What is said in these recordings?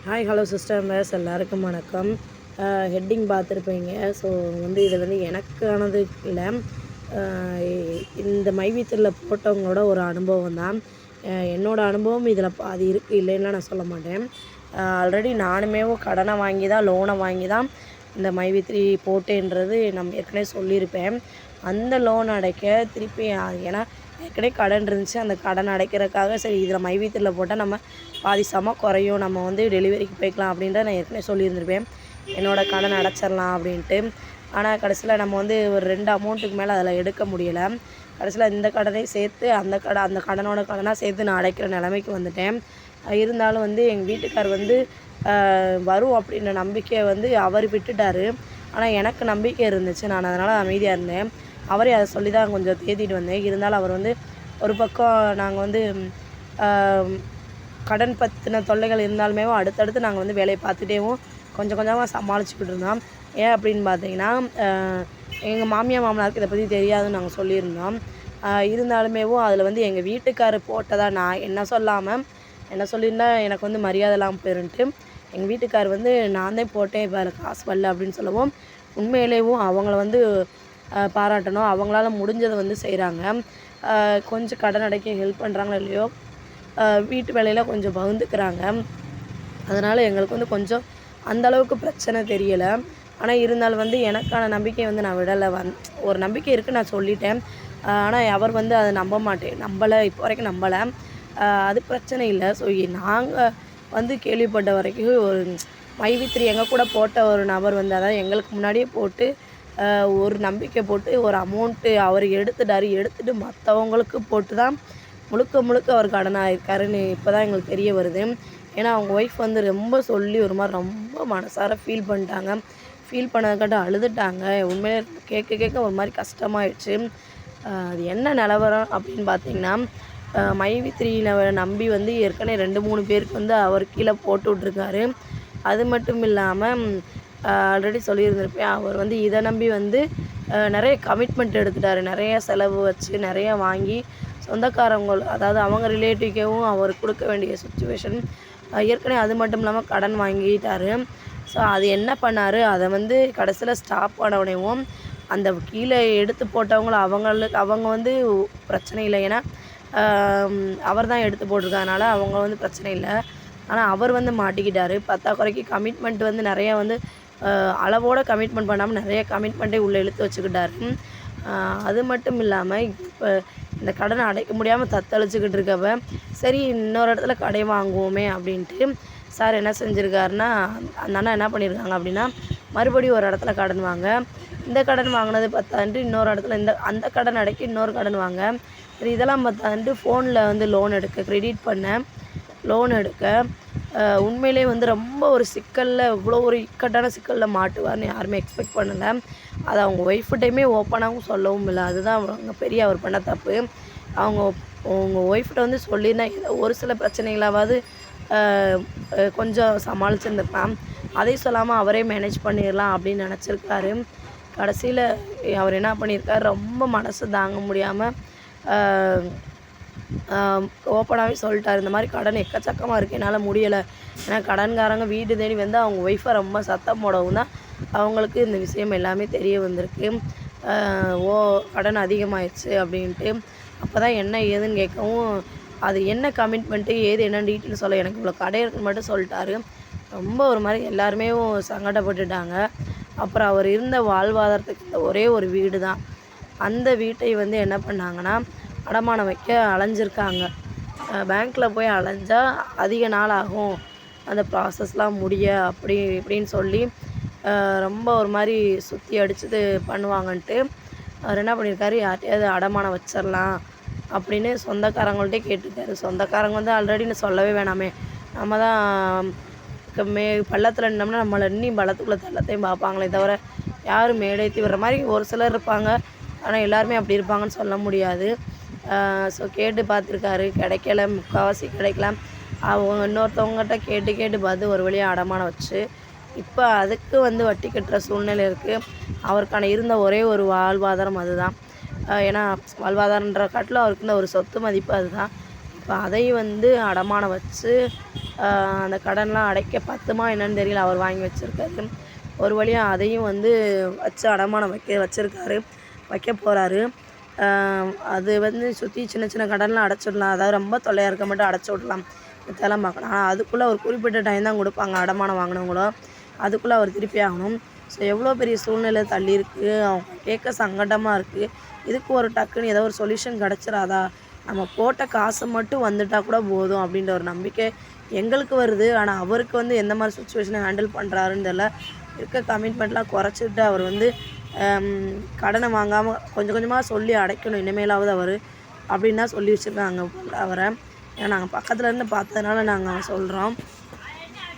Hi hello sisters எல்லாருக்கும் வணக்கம். Heading பார்த்துருப்பீங்க. ஸோ இது எனக்கானது இல்லை, இந்த மைவித்திரியில் போட்டவங்களோட ஒரு அனுபவம் தான். என்னோடய அனுபவம் இதில் பாதி இருக்குது, இல்லைன்னா நான் சொல்ல மாட்டேன். ஆல்ரெடி நானுமே கடனை வாங்கி தான், லோனை வாங்கி தான் இந்த மைவித்திரி போட்டேன்றது நம்ம ஏற்கனவே சொல்லியிருப்பேன். அந்த லோன் அடைக்க திருப்பி ஏன்னா ஏற்கனவே கடன் இருந்துச்சு. அந்த கடன் அடைக்கிறதுக்காக சரி இதில் மைவித்திரியில் போட்டால் நம்ம பாதி குறையும், நம்ம டெலிவரிக்கு போய்க்கலாம் அப்படின்றத நான் ஏற்கனவே சொல்லியிருந்திருப்பேன். என்னோடய கடன் அடைச்சிடலாம் அப்படின்ட்டு. ஆனால் கடைசியில் நம்ம ஒரு 2 அமௌண்ட்டுக்கு மேலே அதில் எடுக்க முடியலை. கடைசியில் இந்த கடனையும் சேர்த்து அந்த கடனோட கடனாக சேர்த்து நான் அடைக்கிற நிலைமைக்கு வந்துட்டேன். இருந்தாலும் எங்கள் வீட்டுக்கார் வரும் அப்படின்ற நம்பிக்கையை அவர் விட்டுட்டார். ஆனால் எனக்கு நம்பிக்கை இருந்துச்சு. நான் அதனால் அமைதியாக இருந்தேன். அவரே அதை சொல்லி தான் கொஞ்சம் தேத்திட்டு வந்தேன். இருந்தாலும் அவர் ஒரு பக்கம் நாங்கள் கடன் பற்றின தொல்லைகள் இருந்தாலுமே அடுத்தடுத்து நாங்கள் வேலையை பார்த்துட்டேவும் கொஞ்சம் கொஞ்சமாக சமாளிச்சுக்கிட்டு இருந்தோம். ஏன் அப்படின்னு பார்த்தீங்கன்னா, எங்கள் மாமியார் மாமனாருக்கு இதை பற்றி தெரியாதுன்னு நாங்கள் சொல்லியிருந்தோம். இருந்தாலுமே அதில் எங்கள் வீட்டுக்காரர் போட்டதா நான் என்ன சொல்லியிருந்தா எனக்கு மரியாதை இல்லாமல் போயிருந்துட்டு, எங்கள் வீட்டுக்கார் நான் தான் போட்டேன், இப்போ அதில் காசு வரல அப்படின்னு சொல்லவும் உண்மையிலேயும் அவங்கள பாராட்டணும். அவங்களால முடிஞ்சதை செய்கிறாங்க. கொஞ்சம் கடன் அடைக்க ஹெல்ப் பண்ணுறாங்களோ இல்லையோ, வீட்டு வேலையில் கொஞ்சம் பகிர்ந்துக்கிறாங்க. அதனால் எங்களுக்கு கொஞ்சம் அந்தளவுக்கு பிரச்சனை தெரியலை. ஆனால் இருந்தாலும் எனக்கான நம்பிக்கை நான் விடலை. ஒரு நம்பிக்கை இருக்குது, நான் சொல்லிட்டேன். ஆனால் அவர் அதை நம்பலை, இப்போ வரைக்கும் நம்பலை. அது பிரச்சனை இல்லை. ஸோ நாங்கள் கேள்விப்பட்ட வரைக்கும் ஒரு மைவித்திரி எங்கள் கூட போட்ட ஒரு நபர் அதாவது எங்களுக்கு முன்னாடியே போட்டு ஒரு நம்பிக்கை போட்டு ஒரு அமௌண்ட்டு அவர் எடுத்துட்டு மற்றவங்களுக்கு போட்டு தான் முழுக்க அவர் கடனாக இருக்காருன்னு இப்போ தான் எங்களுக்கு தெரிய வருது. ஏன்னா அவங்க ஒய்ஃப் ரொம்ப சொல்லி ஒரு மாதிரி ரொம்ப மனசார ஃபீல் பண்ணிட்டாங்க. ஃபீல் பண்ணதுக்காட்ட அழுதுட்டாங்க. உண்மையிலே கேட்க ஒரு மாதிரி கஷ்டமாயிடுச்சு. அது என்ன நிலவரம் அப்படின்னு பார்த்தீங்கன்னா, மைவித்திரியில் நம்பி ஏற்கனவே 2-3 பேருக்கு அவர் கீழே போட்டு விட்ருக்காரு. அது மட்டும் இல்லாமல் ஆல்ரெடி சொல்லியிருந்திருப்பேன், அவர் இதை நம்பி நிறைய கமிட்மெண்ட் எடுத்துட்டார். நிறைய செலவு வச்சு நிறைய வாங்கி சொந்தக்காரங்க, அதாவது அவங்க ரிலேட்டிவ்கவும் அவர் கொடுக்க வேண்டிய சுச்சுவேஷன். ஏற்கனவே அது மட்டும் இல்லாமல் கடன் வாங்கிட்டார். ஸோ அது என்ன பண்ணார், அதை கடைசியில் ஸ்டாப் பண்ணவுடனேவும் அந்த கீழே எடுத்து போட்டவங்கள அவங்க பிரச்சனை இல்லை. ஏன்னா அவர் தான் எடுத்து போட்டிருக்கறதுனால அவங்க பிரச்சனை இல்லை. ஆனால் அவர் மாட்டிக்கிட்டார். பத்தாக்குறைக்கு கமிட்மெண்ட் நிறையா அளவோடு கமிட்மெண்ட் பண்ணாமல் நிறைய கமிட்மெண்ட்டே உள்ளே இழுத்து வச்சுக்கிட்டாரு. அது மட்டும் இல்லாமல் இப்போ இந்த கடனை அடைக்க முடியாமல் தத்தளிச்சுக்கிட்டு இருக்கப்ப சரி இன்னொரு இடத்துல கடை வாங்குவோமே அப்படின்ட்டு சார் என்ன செஞ்சுருக்காருன்னா, அந்த அண்ணா என்ன பண்ணியிருக்காங்க அப்படின்னா, மறுபடியும் ஒரு இடத்துல கடன் வாங்க, இந்த கடன் வாங்கினது பத்தாண்டு இன்னொரு இடத்துல அந்த கடன் அடைக்க இன்னொரு கடன் வாங்க, இதெல்லாம் பத்தாண்டு ஃபோனில் லோன் எடுக்க, கிரெடிட் பண்ண லோன் எடுக்க, உண்மையிலே ரொம்ப ஒரு சிக்கலில், இவ்வளோ ஒரு இக்கட்டான சிக்கலில் மாட்டுவார்னு யாருமே எக்ஸ்பெக்ட் பண்ணலை. அதை அவங்க ஒய்ஃப்கிட்டையுமே ஓப்பனாகவும் சொல்லவும் இல்லை. அதுதான் அவங்க பெரிய அவர் பண்ண தப்பு. அவங்க ஒய்ஃப்கிட்ட சொல்லியிருந்தா ஒரு சில பிரச்சனைகளாவது கொஞ்சம் சமாளிச்சிருந்துருக்கலாம். அதையும் சொல்லாமல் அவரே மேனேஜ் பண்ணிடலாம் அப்படின்னு நினச்சிருக்காரு. கடைசியில் அவர் என்ன பண்ணியிருக்காரு, ரொம்ப மனசு தாங்க முடியாமல் ஓப்பனாகவே சொல்லிட்டார், இந்த மாதிரி கடன் எக்கச்சக்கமாக இருக்குது, என்னால் முடியலை. ஏன்னா கடன்காரங்க வீடு தேடி அவங்க ஒய்ஃபை ரொம்ப சத்தம் போடவும் தான் அவங்களுக்கு இந்த விஷயம் எல்லாமே தெரிய வந்திருக்கு. கடன் அதிகமாகிடுச்சு அப்படின்ட்டு. அப்போ தான் என்ன ஏதுன்னு கேட்கவும், அது என்ன கமிட்மெண்ட்டு ஏது என்னென்னு டீட்டெயில் சொல்ல, எனக்கு இவ்வளோ கடை இருக்குன்னு மட்டும் சொல்லிட்டாரு. ரொம்ப ஒரு மாதிரி எல்லாருமே சங்கடப்பட்டுட்டாங்க. அப்புறம் அவர் இருந்த வாழ்வாதாரத்துக்கு இந்த ஒரே ஒரு வீடு தான். அந்த வீட்டை என்ன பண்ணாங்கன்னா அடமானம் வைக்க அலைஞ்சிருக்காங்க. பேங்க்கில் போய் அலைஞ்சா அதிக நாள் ஆகும் அந்த ப்ராசஸ்லாம் முடிய, அப்படி இப்படின்னு சொல்லி ரொம்ப ஒரு மாதிரி சுற்றி அடிச்சது பண்ணுவாங்கன்ட்டு அவர் என்ன பண்ணியிருக்காரு, யார்ட்டையாவது அடமானம் வச்சிடலாம் அப்படின்னு சொந்தக்காரங்கள்ட்டே கேட்டிருக்காரு. சொந்தக்காரங்க ஆல்ரெடி சொல்லவே வேணாமே, நம்ம தான் பள்ளத்தில் நின்னோம்னா நம்மளை இன்னும் பள்ளத்துக்குள்ளே தள்ளத்தையும் பார்ப்பாங்களே தவிர யாரும் மேடேற்றி விடுற மாதிரி ஒரு சிலர் இருப்பாங்க. ஆனால் எல்லாருமே அப்படி இருப்பாங்கன்னு சொல்ல முடியாது. ஸோ கேட்டு பார்த்துருக்காரு, கிடைக்கல, முக்கால்வாசி கிடைக்கலாம். அவங்க இன்னொருத்தவங்ககிட்ட கேட்டு பார்த்து ஒரு வழியாக அடமானம் வச்சு இப்போ அதுக்கு வட்டி கட்டுற சூழ்நிலை இருக்குது. அவருக்கான இருந்த ஒரே ஒரு வாழ்வாதாரம் அதுதான். ஏன்னா வாழ்வாதாரன்ற காட்டிலும் அவருக்கு இருந்த ஒரு சொத்து மதிப்பு அதுதான். இப்போ அதையும் அடமானம் வச்சு அந்த கடன்லாம் அடைக்க பத்துமா என்னன்னு தெரியல. அவர் வாங்கி வச்சுருக்காரு. ஒரு வழியாக அதையும் வந்து வச்சு அடமானம் வச்சுருக்காரு, வைக்க போகிறாரு. அது வந்து சுற்றி சின்ன சின்ன கடன்லாம் அடைச்சிடலாம். அதாவது ரொம்ப தொல்லையாக இருக்க மட்டும் அடைச்சி விடலாம், இதெல்லாம் பார்க்கணும். ஆனால் அதுக்குள்ளே ஒரு குறிப்பிட்ட டைம் தான் கொடுப்பாங்க அடமானம் வாங்கினவங்களும். அதுக்குள்ளே அவர் திருப்பி ஆகணும். ஸோ எவ்வளோ பெரிய சூழ்நிலை தள்ளியிருக்கு, அவங்க கேட்க சங்கடமாக இருக்குது. இதுக்கு ஒரு டக்குன்னு ஏதோ ஒரு சொல்யூஷன் கிடச்சிராதா, நம்ம போட்ட காசு மட்டும் வந்துட்டால் கூட போதும் அப்படின்ற ஒரு நம்பிக்கை எங்களுக்கு வருது. ஆனால் அவருக்கு வந்து எந்த மாதிரி சுச்சுவேஷனை ஹேண்டில் பண்ணுறாருன்னு தெரியல. இருக்க கமிட்மெண்ட்லாம் குறைச்சிட்டு அவர் வந்து கடனை வாங்காமல் கொஞ்சம் கொஞ்சமாக சொல்லி அடைக்கணும் இனிமேலாவது அவர் அப்படின்னு தான் சொல்லி வச்சுருக்காங்க அவரை. ஏன்னா நாங்கள் பக்கத்தில் இருந்து பார்த்ததுனால நாங்கள் சொல்கிறோம்.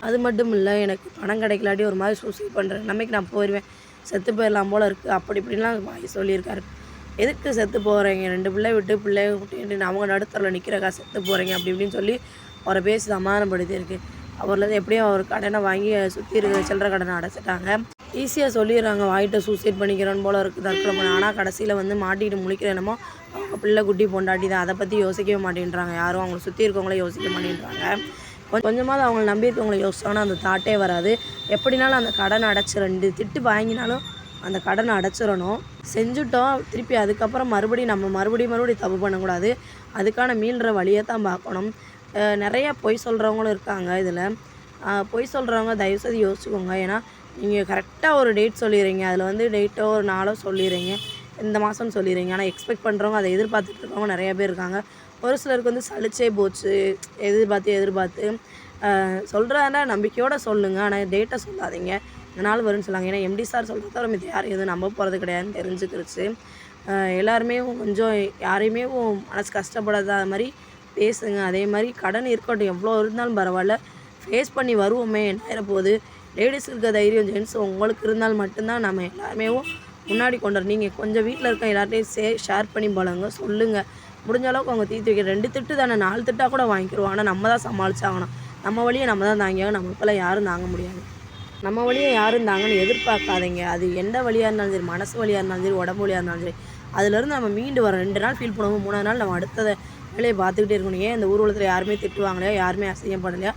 அது மட்டும் இல்லை, எனக்கு பணம் கிடைக்கலாட்டி ஒரு மாதிரி சூசைட் பண்ணுற நிலைமைக்கு நான் போயிடுவேன், செத்து போயிடலாம் போல் இருக்குது அப்படி இப்படின்லாம் வாய் சொல்லியிருக்காரு. எதுக்கு செத்து போகிறீங்க, 2 பிள்ளை விட்டு அவங்க நடுத்தரில் நிற்கிறக்கா செத்து போகிறீங்க அப்படி இப்படின்னு சொல்லி அவரை பேசி சமாதானப்படுத்தியிருக்கு. அவர்லேருந்து எப்படியும் அவர் கடனை வாங்கி சுற்றி இருக்கிற சில்லற கடனை அடைச்சிட்டாங்க. ஈஸியாக சொல்லிடுறாங்க, வாங்கிட்டு சூசைட் பண்ணிக்கிறோன்னு போல் இருக்குது, தற்கொலை பண்ண. ஆனால் கடைசியில் வந்து மாட்டிக்கிட்டு முழிக்கிற என்னமோ அவங்க பிள்ளை குட்டி பொண்டாட்டி தான். அதை பற்றி யோசிக்கவே மாட்டேன்றாங்க யாரும். அவங்கள சுற்றி இருக்கவங்களே யோசிக்க மாட்டேன்றாங்க. கொஞ்சமாவது அவங்கள நம்பியிருக்கவங்களை யோசிச்சாங்கன்னா அந்த தாட்டே வராது. எப்படினாலும் அந்த கடனை அடைச்சி 2 திட்டு வாங்கினாலும் அந்த கடனை அடைச்சிடணும். செஞ்சுட்டோம், திருப்பி அதுக்கப்புறம் மறுபடியும் தப்பு பண்ணக்கூடாது. அதுக்கான மீள்ற வழியை தான் பார்க்கணும். நிறையா பொய் சொல்கிறவங்களும் இருக்காங்க இதில். பொய் சொல்கிறவங்க தயவுசெய்து யோசிச்சுக்கோங்க. ஏன்னா நீங்கள் கரெக்டாக ஒரு டேட் சொல்லிடுறீங்க, அதில் வந்து டேட்டோ ஒரு நாளோ சொல்லிடுறீங்க, இந்த மாதம்னு சொல்லிடுறீங்க. ஆனால் எக்ஸ்பெக்ட் பண்ணுறவங்க அதை எதிர்பார்த்துட்டு இருக்கவங்க நிறையா பேர் இருக்காங்க. ஒரு சிலருக்கு வந்து சலிச்சே போச்சு, எதிர்பார்த்து சொல்கிறதா நம்பிக்கையோடு சொல்லுங்கள். ஆனால் டேட்டை சொல்லாதீங்க, இந்த நாள் வரும்னு சொல்லாங்க. ஏன்னா எம்டி சார் சொல்கிறத தவிர மீது யாரும் எதுவும் நம்ப போகிறது கிடையாதுன்னு தெரிஞ்சுக்கிருச்சு. எல்லாருமே கொஞ்சம் யாரையுமே மனசு கஷ்டப்படாத மாதிரி பேசுங்க. அதே மாதிரி கடன் இருக்கட்டும், எவ்வளோ இருந்தாலும் பரவாயில்ல, ஃபேஸ் பண்ணி வருவோமே, என்ன போகுது. லேடிஸ் இருக்க தைரியம் ஜென்ஸ் உங்களுக்கு இருந்தால் மட்டும்தான் நம்ம எல்லாருமே முன்னாடி கொண்டு வரோம். நீங்கள் கொஞ்சம் வீட்டில் இருக்க எல்லார்ட்டையும் ஷேர் பண்ணி போலங்க, சொல்லுங்கள். முடிஞ்ச அளவுக்கு அவங்க தீர்த்து வைக்க. 2 திட்டு தானே, 4 திட்டாக கூட வாங்கிக்கிடுவோம். ஆனால் நம்ம தான் சமாளிச்சாகணும். நம்ம வழியை நம்ம தான் தாங்கியாகணும். நம்மளுக்கெல்லாம் யாரும் தாங்க முடியாது. நம்ம வழியை யாரும் தாங்கன்னு எதிர்பார்க்காதீங்க. அது எந்த வழியாக இருந்தாலும் சரி, மனசு வழியாக இருந்தாலும் சரி, உடம்பு வழியாக இருந்தாலும் சரி, அதுலேருந்து நம்ம மீண்டு வரோம். 2 நாள் ஃபீல் பண்ணுவோம், 3ஆவது நாள் நம்ம அடுத்த வேலையை பார்த்துக்கிட்டே இருக்கணும். ஏன் இந்த ஊர்வலத்தில் யாருமே திட்டுவாங்களையா, யாருமே அசிங்கம் பண்ணலையா,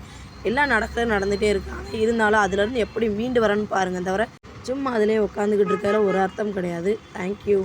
எல்லாம் நடந்துகிட்டே இருக்காங்க. இருந்தாலும் அதுலேருந்து எப்படி மீண்டு வரேன்னு பாருங்கள், தவிர சும்மா அதிலே உட்காந்துக்கிட்டு இருக்கிற ஒரு அர்த்தம் கிடையாது. தேங்க்யூ.